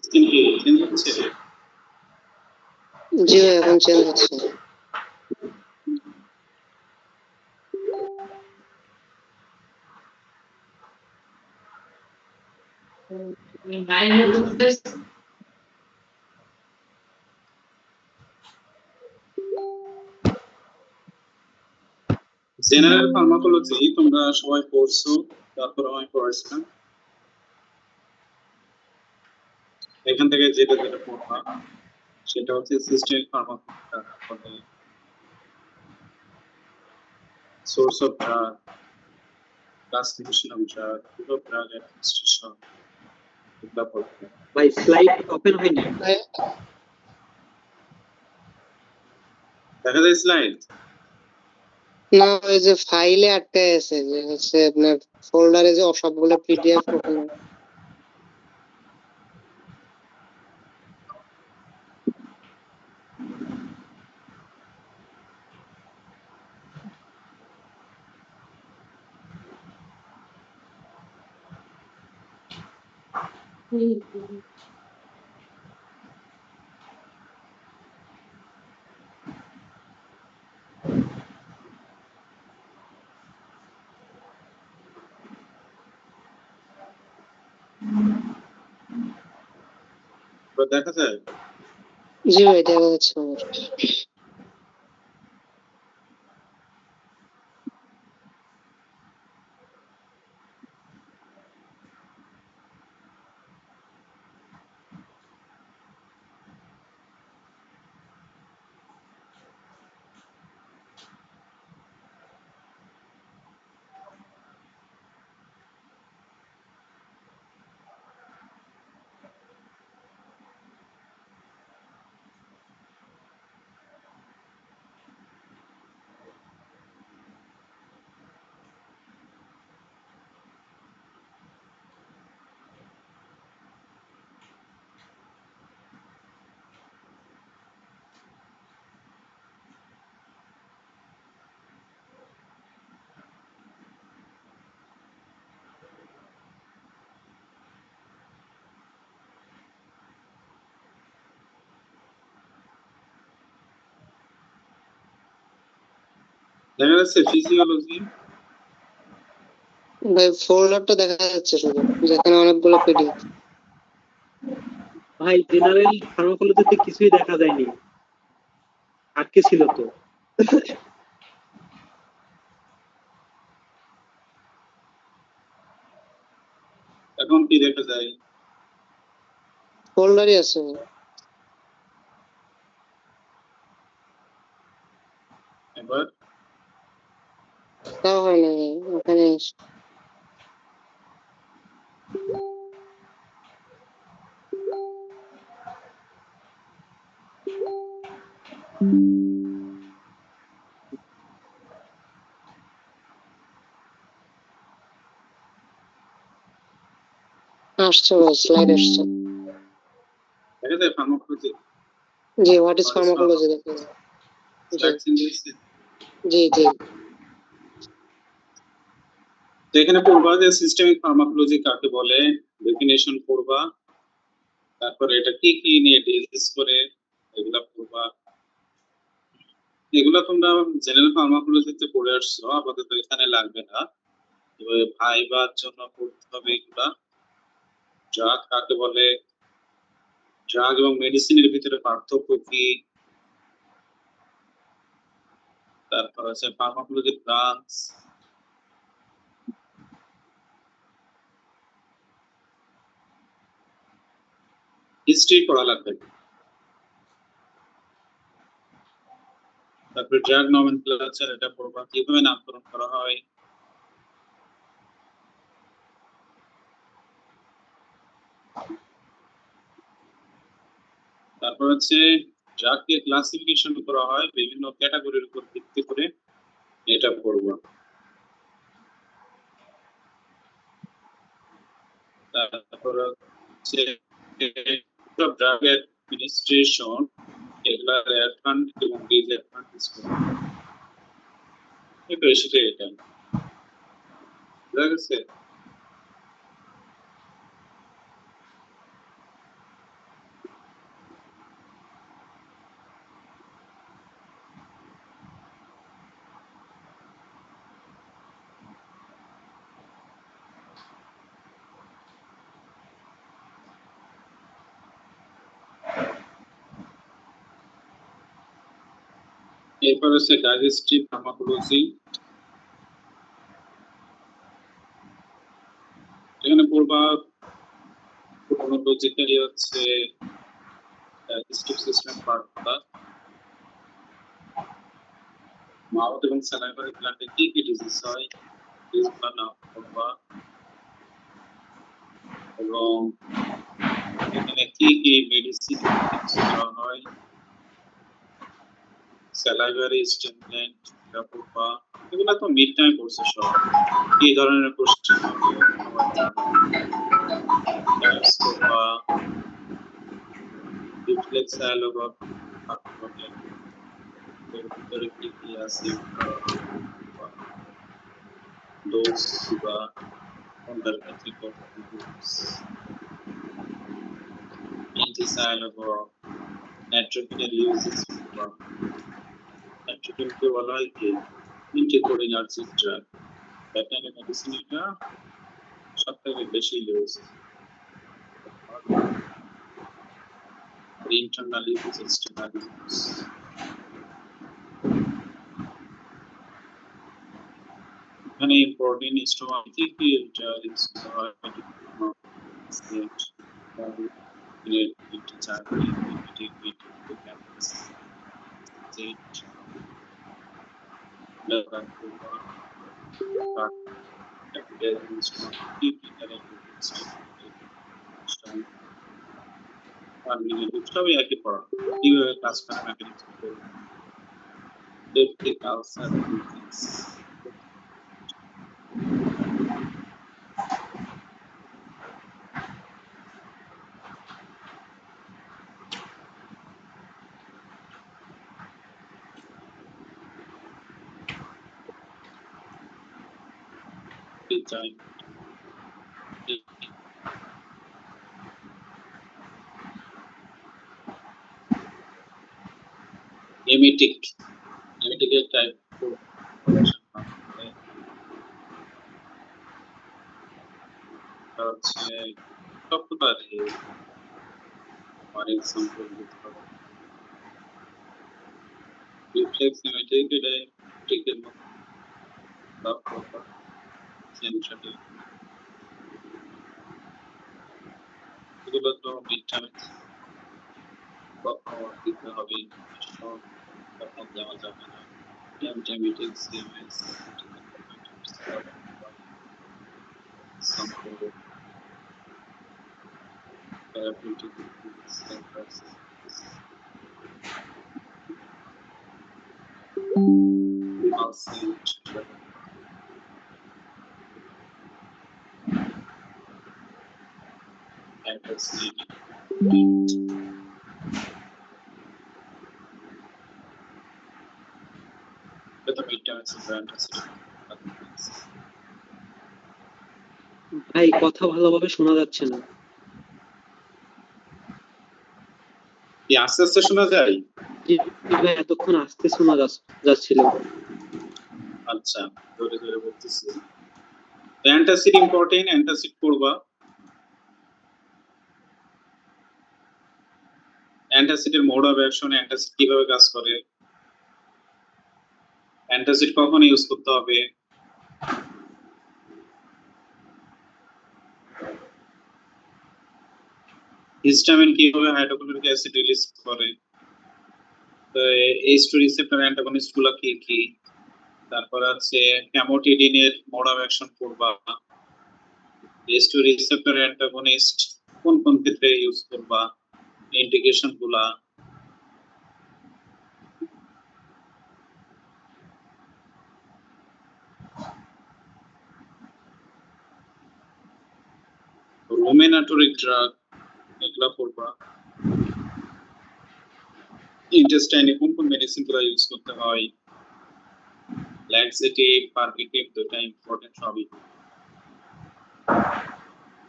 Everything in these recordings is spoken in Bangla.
স্ক্রিন কি চেঞ্জ হচ্ছে? জি এখন চেঞ্জ হচ্ছে। জেনারেল ফার্মাকোলজি তোমরা সবাই পড়ছো, তারপর আমি পড়াইছিলাম। এখান থেকে যেটা যেটা পড়বা সেটা হচ্ছে সিস্টেমিক ফার্মাকোলজি, তারপরে source of drug, classification of drug, route of drug administration, এগুলা পড়বে। ভাই স্লাইড ওপেন হয়নি। দেখা যায় স্লাইড? না ওই যে ফাইলে আটকায় আছে, যে হচ্ছে আপনার ফোল্ডারে যে সবগুলো পিডিএফ ওখানে। দেখা যায়? জি ভাই দেখা যাচ্ছে আমার। দেখা যাচ্ছে ফিজিওলজি? ভাই ফোল্ডারটা দেখা যাচ্ছে শুধু, যেখানে অনেকগুলো পিডিএফ। ভাই জেনারেল ফার্মাকোলজিতে কিছুই দেখা যায়নি, আটকে ছিল তো। এখন কি দেখা যায়? ফোল্ডারই আছে এবার তাও হয় না ওখানে। আসছে ভাই, স্লাইড আসছে। দেখা যায় pharmacology? G what is pharmacology দেখা যায়। স্লাইড চেঞ্জ হয়েছে? জি জি। তো এখানে পড়বা যে সিস্টেমিক ফার্মাকোলজি কাকে বলে, ডেফিনেশন পড়বা, তারপরে এটা কি কি নিয়ে ডিলস করে এগুলা পড়বা। এগুলা তোমরা জেনারেল ফার্মাকোলজিতে পড়ে আসছো, আপাতত এখানে লাগবে না। তবে ভাইবার জন্য পড়তে হবে এগুলা। ড্রাগ কাকে বলে, ড্রাগ এবং মেডিসিনের ভিতরে পার্থক্য কি, তারপর আছে ফার্মাকোলজির ব্রাঞ্চ, হিস্ট্রি পড়া লাগবে। তারপরে ড্রাগ নমেনক্লেচার, এটা পড়বা কিভাবে নামকরণ করা হয়। তারপর হচ্ছে ড্রাগকে ক্লাসিফিকেশন করা হয় বিভিন্ন ক্যাটাগরির উপর ভিত্তি করে, এটা পড়বা। তারপর হচ্ছে ড্রাগ অ্যাডমিনিস্ট্রেশন, এগুলার অ্যাডভান্টেজ এবং ডিসঅ্যাডভান্টেজ এটা সেটাই এটা বুঝা গেছে। এরপর হচ্ছে ডাইজেস্টিভ ফার্মাকোলজি। এখানে পড়বা ক্রোনোলজিক্যালি হচ্ছে ডাইজেস্টিভ সিস্টেম পার্টটা, মাউথ এবং স্যালাইভারি গ্ল্যান্ডে কি কি ডিজিজ হয় ডিজিজগুলোর নাম পড়বা, এবং এখানে কি কি মেডিসিন ইউজ করা হয়, স্যালাইভারি স্টিমুল্যান্ট এটা পড়বা। এগুলো তো মিড টাইম কোর্সে সব কি ধরনের কোশ্চেন হবে সবাই জানো। টাইপস পড়বা, রিফ্লেক্স ডায়ালগ এর ভিতরে কি কি আছে, ডোজ বা কোনটার ক্ষেত্রে কত ডোজ, অ্যান্টিসায়ালগ নাইট্রোজেনের ইউজেস বা নাইট্রোজেনকে বলা হয় কি ইন্টিকোলিনার্জিক ড্রাগ, ভেটেরিনারি মেডিসিন এটা সবথেকে বেশি use internal use external use. এখানে ইম্পর্টেন্ট স্টোমাটিক ড্রাগ ইউজ করা হয় সবই একই পড়া, কিভাবে কাজ করে mechanism peptic ulcer disease. Emetic এমিটিকের টাইপ হচ্ছে সবকটা ফর এক্সাম্পল রিফ্লেক্স এমিটিক এটা টিকের মতো সবকটা সেন্ট্রাল এগুলো তো মিডটার্মে কখনো দিতে হবে, সব কখনো দেওয়া যাবে না। এমিটিক CMS sample therapeutic centers pulsate antacid the midterms antacid ভাই কথা ভালোভাবে শোনা যাচ্ছে না। কি আস্তে আস্তে শোনা যায়? জি ভাই, এতক্ষণ আস্তে শোনা যাচ্ছিল। আচ্ছা, ধরে ধরে বলতেছি। অ্যান্টাসিড ইম্পর্টেন্ট, অ্যান্টাসিড পড়বা। অ্যান্টাসিডের মোড অফ অ্যাকশন, অ্যান্টাসিড কিভাবে কাজ করে, অ্যান্টাসিড কখন ইউজ করতে হবে, হিস্টামিন কিভাবে হাইড্রোক্লোরিক অ্যাসিড রিলিজ করে, H2 রিসেপ্টর অ্যান্টাগনিস্ট গুলো কি কি, তারপর আছে ফ্যামোটিডিনের মোড অফ অ্যাকশন পড়বা, H2 রিসেপ্টর অ্যান্টাগনিস্ট কোন কোন ক্ষেত্রে ইউজ করবা, ইন্ডিকেশন গুলা, রুমেনাটোরিক ড্রাগ এগুলা পড়বা, ইন্টেস্টাইনে কোন কোন মেডিসিন গুলা ইউজ করতে হয়, ল্যাক্সেটিভ পারগেটিভ দুটো ইম্পর্টেন্ট সবই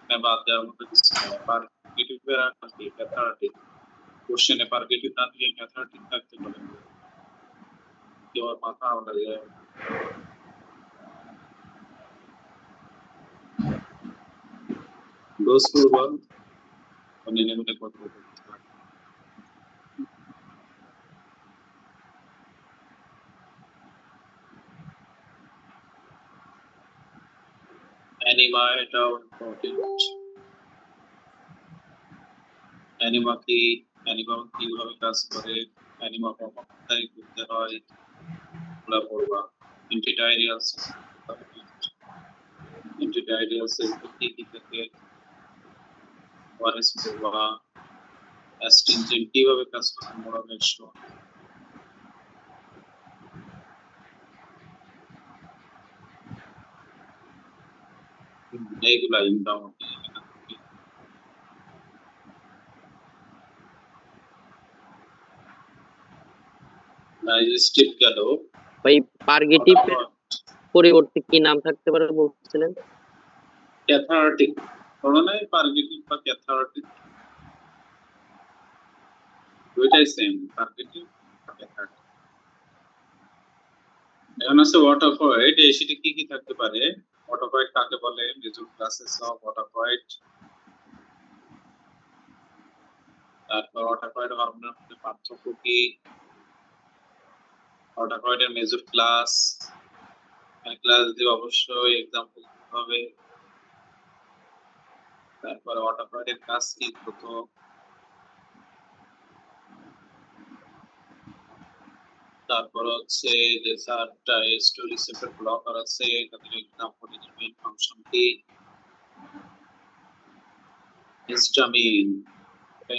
না বাদ দেওয়ার মতো কিছু পারগেটিভ এর কি ক্যাথারেটিক কোশ্চেনে পারগেটিভ না দিয়ে ক্যাথারেটিক থাকতে পারে, কেউ মাথা আলাদা যায়। ডোজ করবা অন্যান্য মধ্যে কত অ্যানিমা এটাও ইম্পর্টেন্ট। অ্যানিমা কি, অ্যানিমা কিভাবে কাজ করে, অ্যানিমা কখন কোথায় করতে হয়, ওগুলা পড়বা। অ্যান্টিডাইরিয়ালস, অ্যান্টিডাইরিয়ালস এর কি কি থাকে, ওয়ারেস পড়বা। অ্যাস্টিনজেন্ট কিভাবে কাজ করে, মোরামেশো। এইগুলা মোটামুটি ডাইজেস্টিভ গেল। ভাই পার্গেটিভ পরিবর্তে কি নাম থাকতে পারে বলছিলেন? ক্যাথারটিক, বলো নাই পার্গেটিভ বা ক্যাথারটিক, দুইটাই সেম, পার্গেটিভ বা ক্যাথারটিক। এখন আছে ওয়াটারফয়েড, এই সেটা কি কি থাকতে পারে? ওয়াটারফয়েড কাকে বলে, মেজর ক্লাসেস অফ ওয়াটারফয়েড। তারপর ওয়াটারফয়েড হরমোনের মধ্যে পার্থক্য কি, ওয়াটারফয়েডের মেজর ক্লাস, ক্লাস দিয়ে অবশ্যই एग्जांपल হবে। তারপর ওয়াটারফয়েডের কাজ কি প্রথম, তারপর হচ্ছে যে চারটা স্টোরি রিসেপ্টর ব্লকার আছে, তাদের एग्जांपल মেইন ফাংশন কি, হিস্টামিন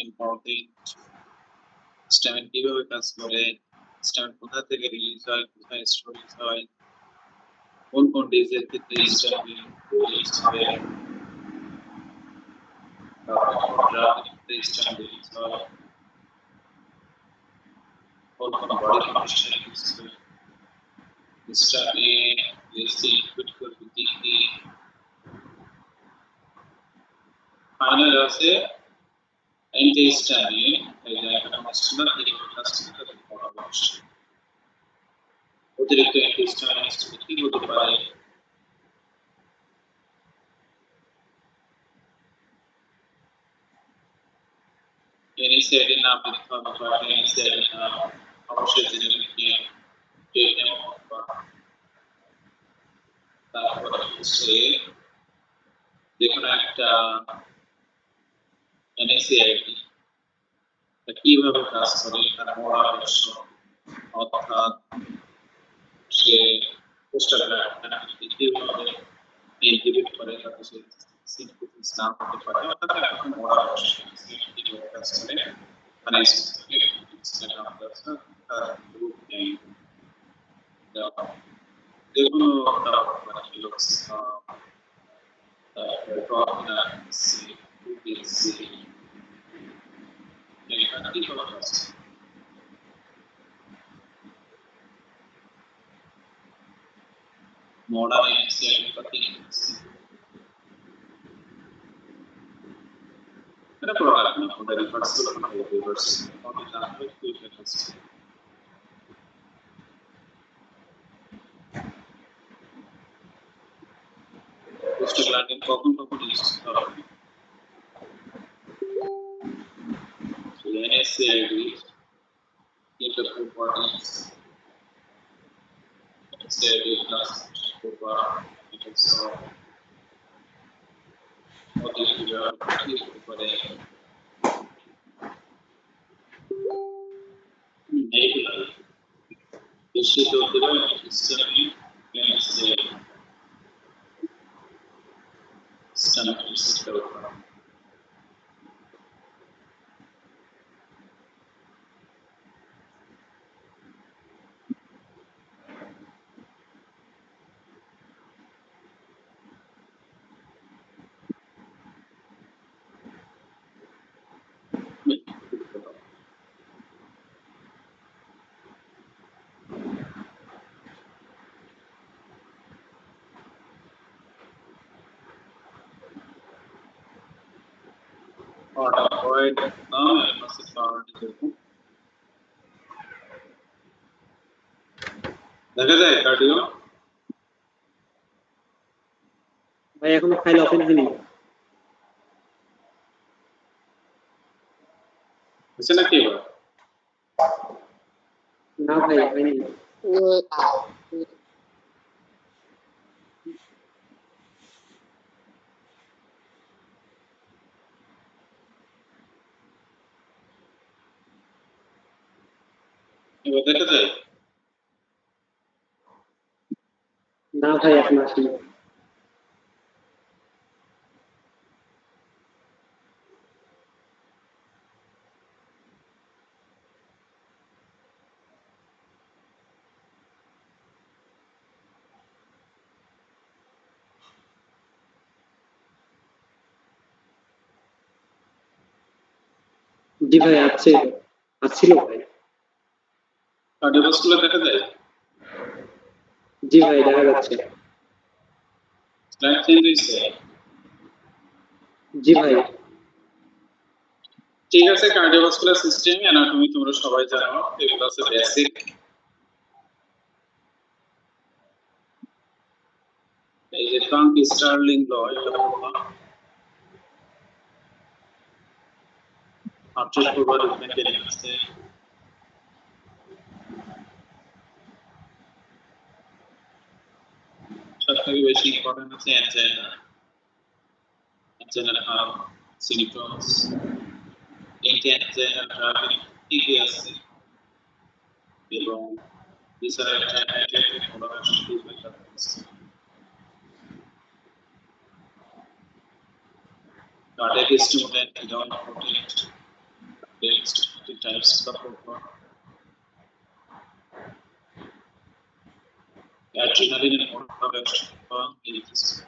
ইম্পর্টেন্ট, হিস্টামিন কিভাবে কাজ করে, হিস্টামিন কোথা থেকে রিলিজ হয়, কোথায় স্টোরেজ হয়, কোন কোন ডিজিজের ক্ষেত্রে হিস্টামিন রিলিজ হবে, তারপর কোন ড্রাগের ক্ষেত্রে হিস্টামিন রিলিজ হয়, কোন কোন বডি ফাংশনে রিলিজ হয়, হিস্টামিন রিলিজ ক্রিটিক্যাল কি কি। ফাইনাল আছে অ্যান্টিহিস্টামিন, এই যে অ্যান্টাগনিস্টরা কিভাবে কাজ করে তাদের পরামর্শ। অতিরিক্ত অ্যান্টিহিস্টামিন কি হতে পারে, এনএসএআইডির নাম লিখতে হবে, কয়েকটা এনএসএআইডির নাম অবশ্যই জেনে লিখে টেনে বা তারপর হচ্ছে যেকোনো একটা এনএসএআইডি কিভাবে কাজ করে, তার পরামর্শ, অর্থাৎ সে পোস্টাগ্রাফি কিভাবে ইনহিবিট করে, তাতে সে সিনথেসিস না করতে পারে, অর্থাৎ একটা পরামর্শ কিভাবে কাজ করে, মানে গ্রুপ নেই যেগুলো মডার্ন এনএসএআইডি এটা পড়া লাগবে না, ওটা রিভার্স করে রিভার্স অনেক জানলে তুই রিভার্স পোস্টাগ্রাফি কখন কখন ইউজ করতে হবে, NSAID interproperties, NSAID class over details of what is your করে এইগুলা বেশি তো দেবে সিস্টেমে NSAID স্ট্যান্ডার্ড সিস্টেম করা। Avoid দেখা যায় কার্ডিও ভাই এখনো ফাইল ওপেন হয়নি। হচ্ছে নাকি এবার? না ভাই হয়নি। এবার দেখা যায়? না ভাই এখন আসেনি। জি ভাই আছে, আসছিল ভাই। কার্ডিওভাস্কুলার দেখা যায়? জি ভাই দেখা যাচ্ছে। স্লাইড চেঞ্জ হয়েছে? জি ভাই। ঠিক আছে, কার্ডিওভাস্কুলার সিস্টেম অ্যানাটমি তোমরা সবাই জানো, এগুলো আছে বেসিক। এই যে ফ্রাঙ্ক স্টার্লিং ল, এটা পড়বা। আর্টের পড়বা, ডিফারেন্ট আছে। সবথেকে বেশি ইম্পর্টেন্ট আছে অ্যাঞ্জাইনা, অ্যাঞ্জাইনার হাব, সিমটমস, অ্যাঞ্জাইনার ড্রাগিং কি কি আছে, এবং বিচারের টাইমেটেড প্রোডাকশন ট্রিটমেন্ট আছে। Cardiac stimulant, down protein, types of adrenaline and motor action is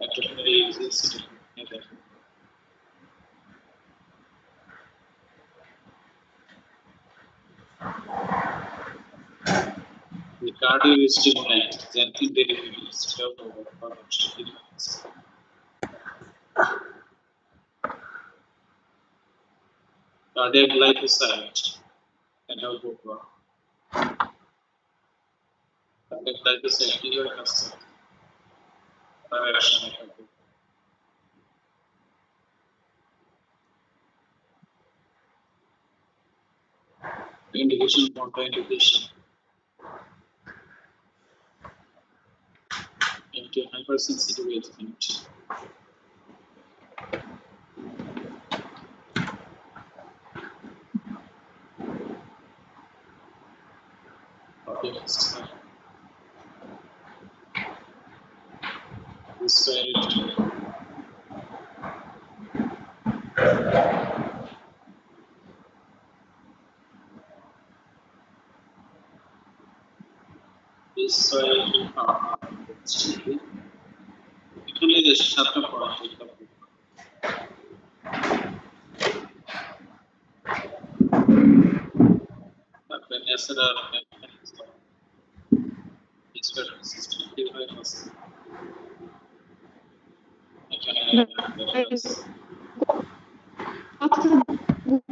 adrenaline uses the cardio stimulant, xanthine derivatives, cardiac glycoside, and help over. Cardiac glycoside, liver cancer, action. Indication, contraindication. Into hypersensitive agent. এখানে যে সাতটা পয়েন্ট, তারপরে ন্যাচারাল মেকানিজম, এক্সপার্ট সিস্টেম কিভাবে আছে এখানে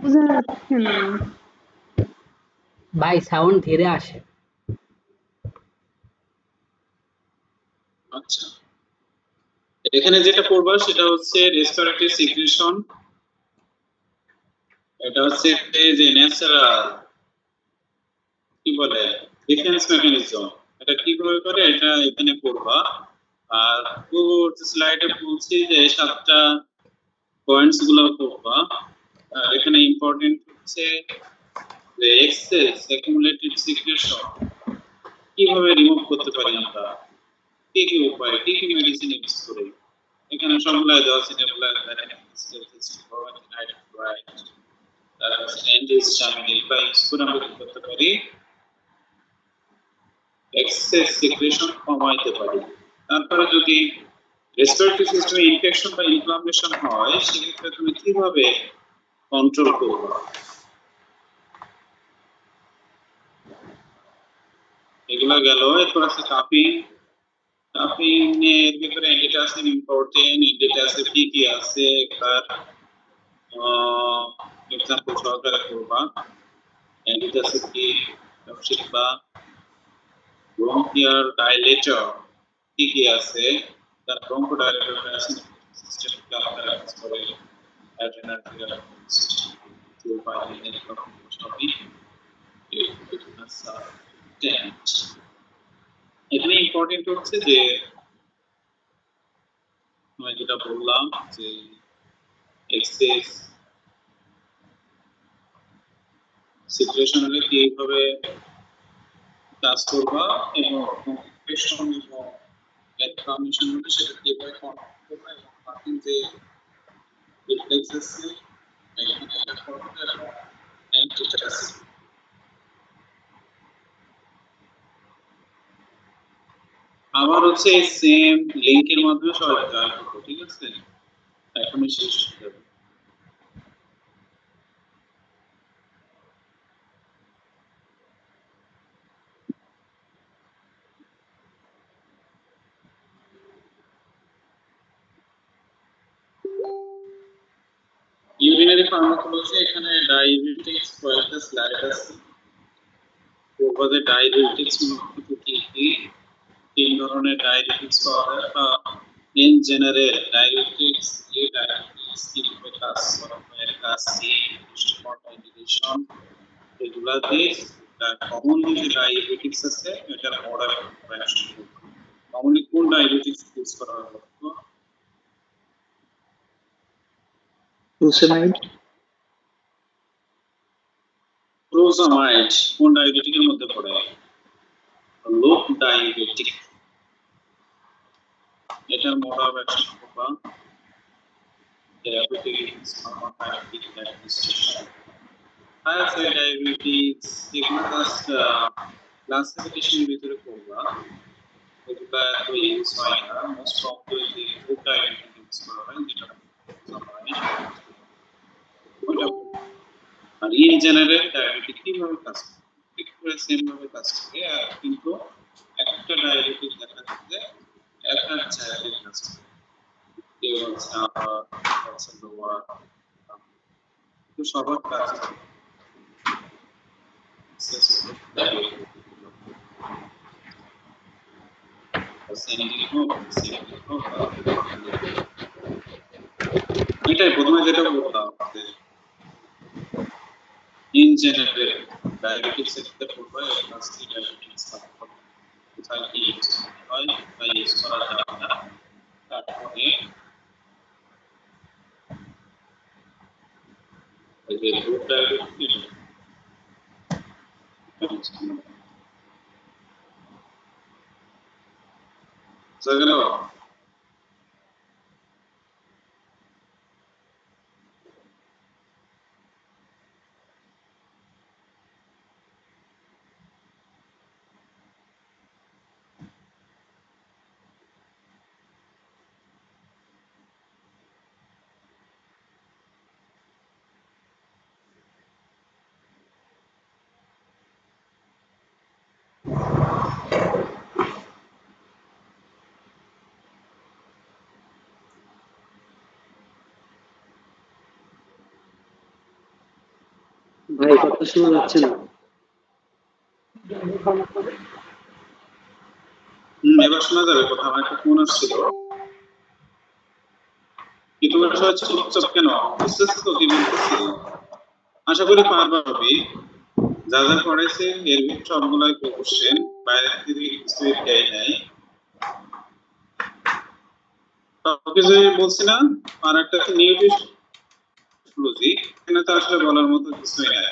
বোঝা যাচ্ছে না। ভাই সাউন্ড ধীরে আসে। আচ্ছা, এখানে যেটা পড়বা সেটা হচ্ছে রেসপিরেটরি সিক্রেশন। এটা হচ্ছে যে ন্যাচারাল কি বলে ডিফেন্স মেকানিজম, এটা কিভাবে করে এটা এখানে পড়বা। আর পরবর্তী স্লাইডে বলছি যে সাতটা পয়েন্টস গুলো পড়বা। আর এখানে ইম্পর্টেন্ট হচ্ছে যে এক্সেস অ্যাকুমুলেটেড সিক্রেশন কিভাবে রিমুভ করতে পারি আমরা, কি কি উপায়, কি কি মেডিসিন ইউজ করে। এখানে সবগুলো দেওয়া আছে, নেবুলাইজার, তারপর অ্যান্টিহিস্টামিন বা ইউজ করে আমরা কি করতে পারি, এক্সেস সিক্রেশন কমাইতে পারি। তারপরে যদি রেসপিরেটরি সিস্টেমে ইনফেকশন বা ইনফ্লামেশন হয় সেক্ষেত্রে তুমি কিভাবে কন্ট্রোল করবে। এগুলো গেল। এরপর আছে কাপিং। কাপিং এর ভিতরে অ্যান্টিটাসিন ইম্পর্টেন্ট, অ্যান্টিটাসিন কি কি আছে তার এক্সাম্পল সহকারে করবা। অ্যান্টিটাসিন কি শিখবা। ব্রঙ্কিয়াল ডাইলেটর কি কি আছে, তার ব্রঙ্কোডাইলেটর সিস্টেম কি আপনারা কাজ করে, অ্যাড্রেনাল সিস্টেম টু বাইলিনের সবই এখানে ইম্পর্টেন্ট হচ্ছে যে আমি যেটা বললাম যে এক্সেস সিচুয়েশন হলে কিভাবে কাজ করবা এবং ইকুয়েশন এবং ইনফরমেশন হলে সেটা কিভাবে কনভার্ট করবা এবং বাকি যে রিফ্লেক্স আছে এখানে এটা করবে এবং এন্টিটা আছে আবার হচ্ছে সেম লিংকের মাধ্যমে সবাই জয়েন করবো ঠিক আছে এখনই শেষ হয়ে যাবে ইউরিনারি ফার্মাকোলজি এখানে ডায়াবেটিক্স কয়েকটা স্লাইড আছে পূর্বতে ডায়াবেটিক্স মূলত কি কি তিন ধরনের ডায়াবেটিক্স পাওয়া যায় বা ইন জেনারেল ডায়াবেটিক্স কিভাবে কাজ করে কাজ কি কন্ট্রাইন্ডিকেশন এগুলা দিয়ে কমনলি যে ডায়াবেটিক্স আছে এটার অর্ডার অ্যাকশন কমনলি কোন ডায়াবেটিক্স ইউজ করা হয় বলতো ফুসেনাইড ক্লোজামাইড কোন ডায়াবেটিকের মধ্যে পড়ে লো ডায়াবেটিক এটার মোড অফ অ্যাকশন বা diabetes pharmacologic administration higher side diabetes এগুলো জাস্ট ক্লাসিফিকেশন ভিতরে পড়বা এগুলা তো ইউজ হয় না most popularly food diabetes use করা হয় যেটা আর ইন জেনারেল ডায়াবেটিস কিভাবে কাজ করে ঠিক করে সেম ভাবে কাজ করে আর কিন্তু একটা ডায়াবেটিস দেখা যাচ্ছে একটা জায়গায় কাজ করে কেউ হচ্ছে আবার হচ্ছে লোয়ার তো সবার কাজ এটাই প্রথমে যেটা বললাম যে ইন জেনারেল ডায়াবেটিস এর পূর্বে ক্লাসিক ডায়াবেটিস কোথায় কি হয় বা ইউজ করা যায় না তারপরে এই যে গ্রুপ ডায়াবেটিস জায়গা ভাই কথা শোনা যাচ্ছে না এবার শোনা যাবে কথা আমার একটা ফোন আসছিল কি তোমার সবাই চুপচাপ কেন বুঝতেছ তো কি বলতেছি আশা করি পারবা হবে যা যা পড়াইছে এর ভিতর সবগুলাই কোশ্চেন বাইরে থেকে কিছুই দেয় নাই সবকিছু বলছি না আর একটা আছে নিউট্রিশনলজি এখানে তো আসলে বলার মতো কিছুই নাই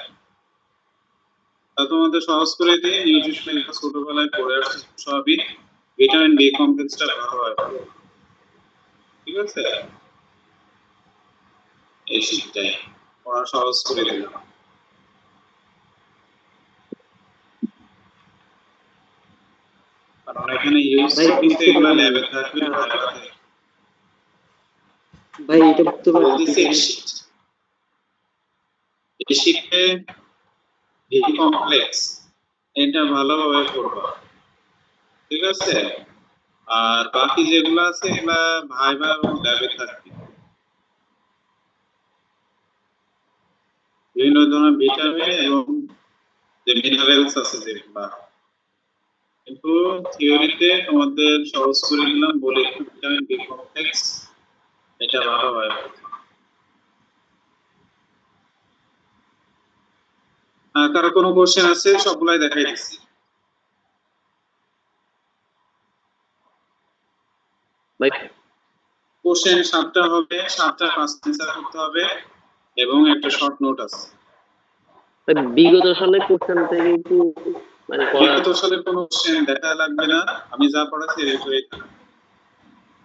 তা তোমাদের সহজ করে দিয়ে নিউট্রিশন ছোটবেলায় পড়ে আসছে সবই ভিটামিন বি কমপ্লেক্সটা ভালো হয় ঠিক আছে এই শীতটাই পড়া সহজ করে দিলাম কারণ এখানে ইউজ কিন্তু এগুলো ল্যাবে থাকবে ভাইবাতে ভাই এটা বুঝতে বলতেছি পারছি এই শীতে বি কমপ্লেক্স এটা ভালোভাবে পড়বা ঠিক আছে আর বাকি যেগুলো আছে এগুলা ভাইবা এবং ল্যাবে থাকবে বিভিন্ন ধরনের ভিটামিন এবং যে মিনারেলস আছে যেগুলা কিন্তু থিওরিতে তোমাদের সহজ করে দিলাম বলে ভিটামিন বি কমপ্লেক্স এটা ভালো হয় কারো কোনো কোশ্চেন আছে সবগুলাই দেখাই দিচ্ছি ভাই কোশ্চেন 7টা হবে 7টা 5 অ্যানসার করতে হবে এবং একটা শর্ট নোট আছে বিগত সালে কোশ্চেন থেকে একটু মানে পড়া। বিগত সালের কোনো কোশ্চেন দেখা লাগবে না, আমি যা পড়াচ্ছি এর উপরেই থাকবে,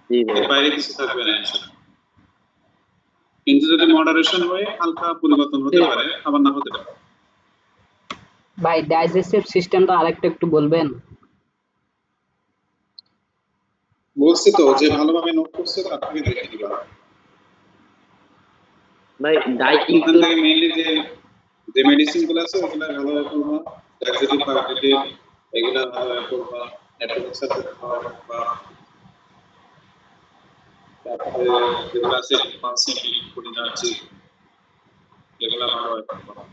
জি ভাই। এর বাইরে কিছু থাকবে না answer। কিন্তু যদি মডারেশন হয়ে হালকা পরিবর্তন হতে পারে, আবার না হতে পারে। ভাই ডাইজেস্টিভ সিস্টেমটা আরেকটু একটু বলবেন? বলছি তো, যে ভালোভাবে নোট করছে তার থেকে দেখে নিবা। ভাই ওখান থেকে মেইনলি যে মেডিসিন গুলো আছে ওগুলো ভালোভাবে পড়বা, ডাইজেস্টিভ পার্টিটিভ এগুলা ভালোভাবে পড়বা, নেটওয়ার্ক সাপোর্ট বা তারপরে যেগুলো আছে কনসেন্ট্রেট কোডিনার্জি এগুলা ভালোভাবে পড়বা।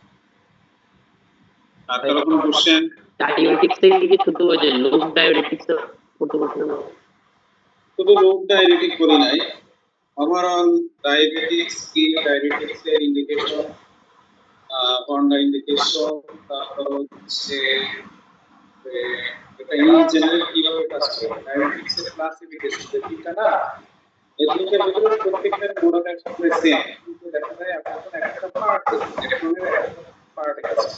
আর কারো কোনো কোশ্চেন? ডায়াবেটিক্স থেকে কিছু তো ওই যে লোক ডায়াবেটিক্স করতে বলছিলাম। শুধু লোক ডায়াবেটিক করি নাই, ওভারঅল ডায়াবেটিক্স কি, ডায়াবেটিক্স এর ইন্ডিকেশন, কন্ডা ইন্ডিকেশন, তারপর হচ্ছে এটা ইন জেনারেল কিভাবে কাজ করে, ডায়াবেটিক্স এর ক্লাসিফিকেশন যে তিনটা না, এই তিনটার ভিতরে প্রত্যেকটার মোড অফ অ্যাকশন সেম, কিন্তু দেখা যায় আপনাদের একটা পার্ট ইলেকট্রনের একটা পার্ট আছে,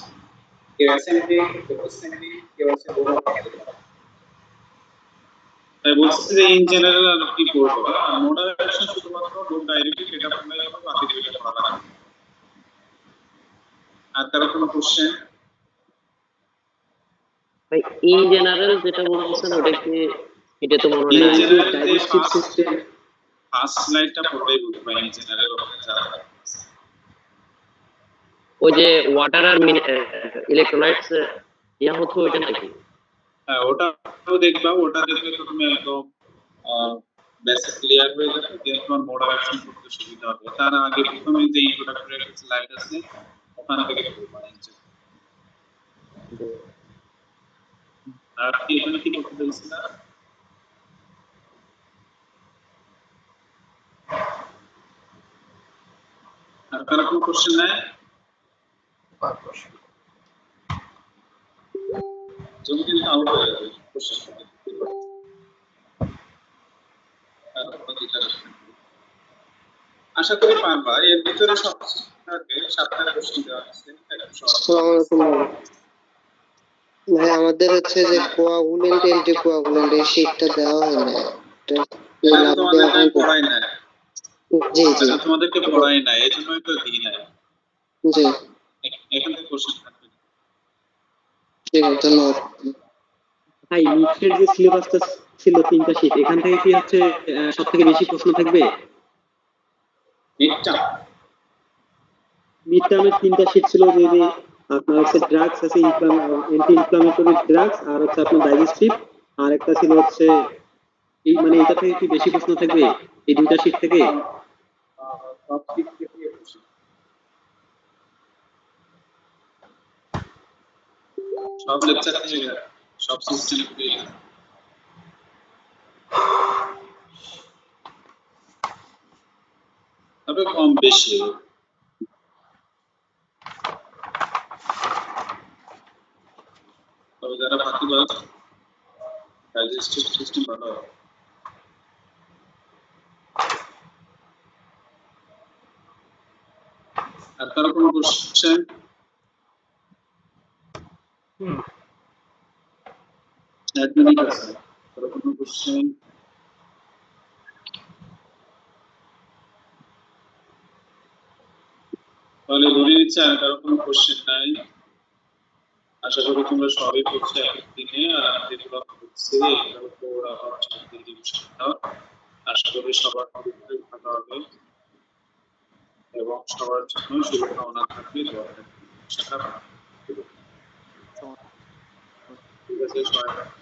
কেউ অ্যাসেন্ডিং কেউ ডিসেন্ডিং কেউ আছে ওভারল্যাপিং। তাই বলছি যে ইন জেনারেল আর কি করবো, মোড অফ অ্যাকশন শুধুমাত্র লোক ডায়াবেটিক এটা পড়লেই হবে, বাকি দুইটা পড়া লাগবে। আর কারো কোনো কোশ্চেন? ভাই ইন জেনারেল যেটা বলতেছেন ওটা কি, এটা তো মনে ইন হয় জেনারেল যে ডাইজেস্টিভ সিস্টেম ফার্স্ট স্লাইডটা পড়লেই বুঝবে ইন জেনারেল ওখানে যা থাকে। ওই যে ওয়াটার আর ইলেকট্রোলাইটস ইয়া হচ্ছে ওইটা নাকি? হ্যাঁ ওটাও দেখবা, ওটা দেখলে তো তুমি একদম বেসিক ক্লিয়ার হয়ে যাবে, যে তোমার মোড অফ অ্যাকশন করতে সুবিধা হবে। তার আগে প্রথমে যে ইন্ট্রোডাক্টরি একটা স্লাইড আছে ওখান থেকে পড়বা ইন জেনারেল। আর কি এখানে কি করতে বলছিলা? আর কারো কোনো কোশ্চেন নাই? জমি কিন্তু আউট হয়ে যাবে কোশ্চেন। আশা করি পারবা, এর ভিতরে সব থাকবে, 7টা কোশ্চেন দেওয়া আছে একদম সহজ। আসসালামু আলাইকুম ভাই, আমাদের হচ্ছে যে কোয়াগুলেন্ট এন্টিকোয়াগুলেন্ট এই শীটটা দেওয়া হয় না, এটা কি এটা লাভ দেওয়া তোমাদেরকে হয় না? পড়াই না, জি জি এটা তোমাদেরকে পড়াই না, এই জন্যই তো দিই না। জি, এখান থেকে কোশ্চেন থাকবে। ঠিক আছে, ধন্যবাদ। ভাই নিটের যে সিলেবাসটা ছিল 3টা শীট, এখান থেকে কি হচ্ছে সব থেকে বেশি প্রশ্ন থাকবে? নিটটা মিড টার্মের 3টা শীট ছিল, যে আপনার হচ্ছে ড্রাগস আছে, অ্যান্টি ইনফ্লামেটরি ড্রাগস, আর হচ্ছে আপনার ডাইজেস্টিভ, আর একটা ছিল হচ্ছে এই, মানে এটা থেকে কি বেশি প্রশ্ন থাকবে এই 2টা শীট থেকে? সব দিক থেকে কোশ্চেন, সব লেকচার থেকে, সব সিস্টেম থেকে, তবে কম বেশি। তবে যারা ফাঁকিবাজ ডাইজেস্টিভ সিস্টেম ভালো হবে। আর কারো কোনো কোশ্চেন? এক মিনিট আছে, কারো কোনো কোশ্চেন? তাহলে ধরে নিচ্ছি আর কারো কোনো কোশ্চেন নাই। আশা করি তোমরা সবই পড়ছো একদিনে, আর আমি যেগুলো পড়ছি এগুলো উপর আবার 4 দিন সপ্তাহ। আশা করি সবার পরীক্ষায় ভালো হবে এবং সবার জন্য শুভকামনা থাকবে, দোয়া থাকবে। ঠিক আছে সবাই।